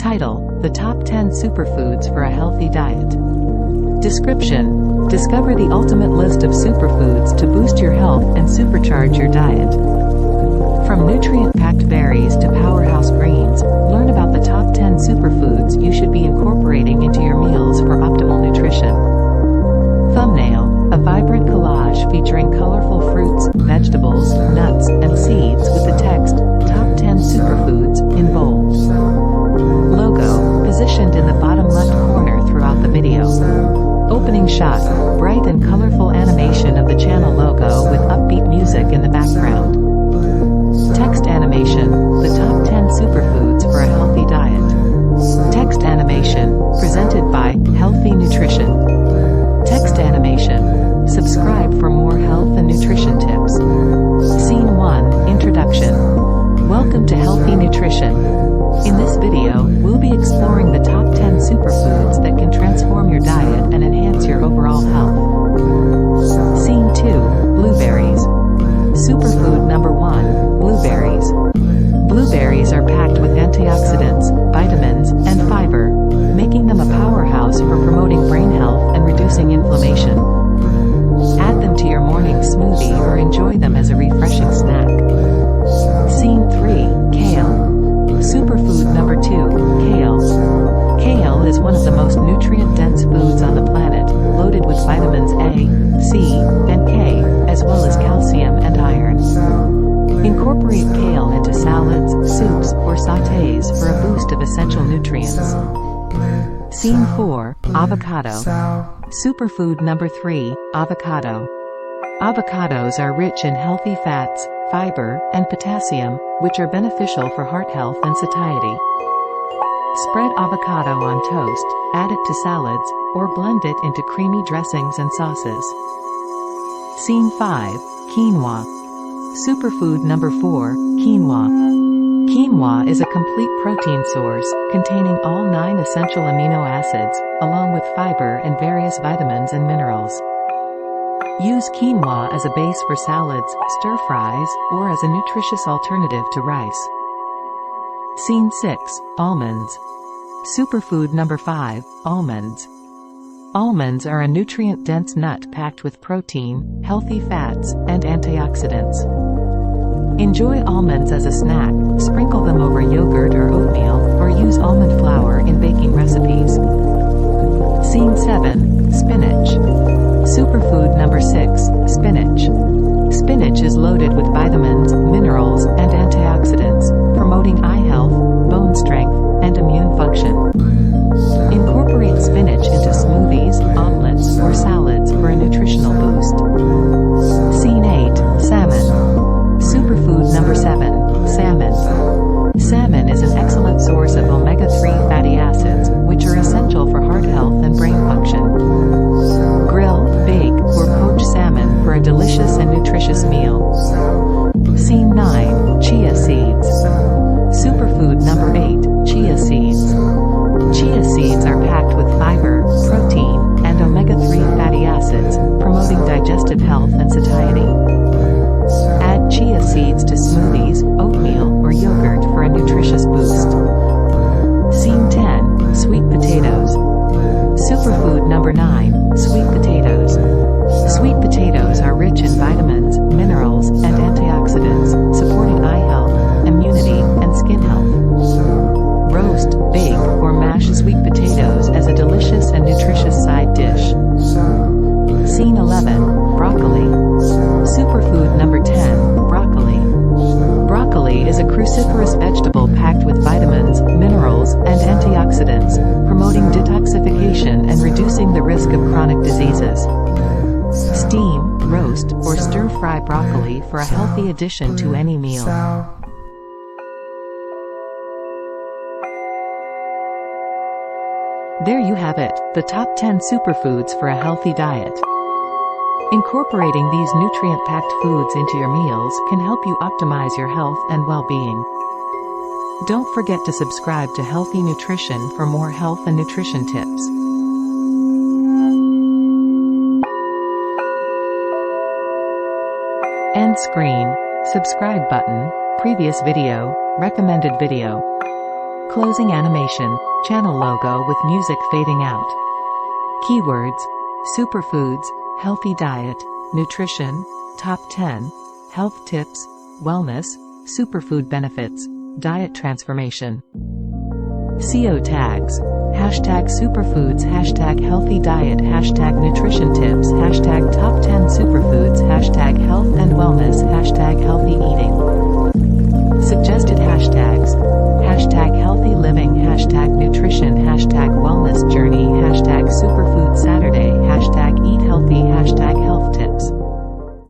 Title: The Top 10 Superfoods for a Healthy Diet. Description: Discover the ultimate list of superfoods to boost your health and supercharge your diet. From nutrient-packed berries to powerhouse greens, learn about the top 10 superfoods you should be incorporating into your meals for optimal nutrition. Thumbnail: a vibrant collage featuring colorful fruits, vegetables, nuts, and seeds with the text, Top 10 Superfoods, in bold. Logo: positioned in the bottom left corner throughout the video. Opening shot: bright and colorful animation of the channel logo with upbeat music in the background. Text animation: the top 10 superfoods for a healthy diet. Text animation, presented by Healthy Nutrition. Text animation: subscribe for more health and nutrition tips. Scene 1, Introduction. Welcome to Healthy Nutrition. In this video, we'll be exploring the top 10 superfoods that can transform your diet and enhance your overall health. Scene 2, Blueberries. Superfood number 1, blueberries. Blueberries are packed with antioxidants, vitamins, and fiber, making them a powerhouse for promoting brain health and reducing inflammation. Add them to your morning smoothie or enjoy them as a refreshing snack. Scene 3, Kale. Superfood number 2, kale. Kale is one of the most nutrient-dense foods on the planet, loaded with vitamins A, C, and K, as well as calcium and iron. Incorporate kale into salads, soups, or sautés for a boost of essential nutrients. Scene 4, Avocado. Superfood number 3, avocado. Avocados are rich in healthy fats, fiber, and potassium, which are beneficial for heart health and satiety. Spread avocado on toast, add it to salads, or blend it into creamy dressings and sauces. Scene 5, Quinoa. Superfood number 4, quinoa. Quinoa is a complete protein source, containing all 9 essential amino acids, along with fiber and various vitamins and minerals. Use quinoa as a base for salads, stir-fries, or as a nutritious alternative to rice. Scene 6, Almonds. Superfood number 5, almonds. Almonds are a nutrient-dense nut packed with protein, healthy fats, and antioxidants. Enjoy almonds as a snack, sprinkle them over yogurt or oatmeal, or use almond flour in baking recipes. Scene 7, Spinach. Superfood number 6, spinach. Spinach is loaded with vitamins, minerals, and antioxidants, promoting eye health, bone strength, and immune function. Incorporate spinach into smoothies, omelets, or salads for a nutritional boost. Scene 8, Salmon. Superfood number 7, salmon. Salmon is an excellent source of omega-3 fatty acids, which are essential for heart health and brain function. Grill, bake, or poach salmon for a delicious and nutritious meal. Scene 9, Chia Seeds. Superfood number 8, chia seeds. Chia seeds are packed with fiber, protein, and omega-3 fatty acids, promoting digestive health and satiety. Add chia seeds to smoothies, oatmeal, or yogurt for a nutritious boost. Scene 10, Sweet Potatoes. Superfood number 9, sweet potatoes. Sweet potatoes are rich in vitamins, minerals, and antioxidants, supporting eye health, immunity, and skin health. Roast, bake, or mash sweet potatoes as a delicious and nutritious side dish. Scene 11, Broccoli. Superfood number 10, broccoli. Broccoli is a cruciferous vegetable packed with vitamins, minerals, and antioxidants, promoting detoxification and reducing the risk of chronic diseases. Steam, roast, or stir-fry broccoli for a healthy addition to any meal. There you have it, the top 10 superfoods for a healthy diet. Incorporating these nutrient-packed foods into your meals can help you optimize your health and well-being. Don't forget to subscribe to Healthy Nutrition for more health and nutrition tips. End screen. Subscribe button. Previous video. Recommended video. Closing animation. Channel logo with music fading out. Keywords: superfoods, healthy diet, nutrition, top 10, health tips, wellness, superfood benefits, diet transformation. SEO tags. Hashtag superfoods, hashtag healthy diet, hashtag nutrition tips, hashtag top 10 superfoods, hashtag health and wellness, hashtag healthy eating. Suggested hashtags.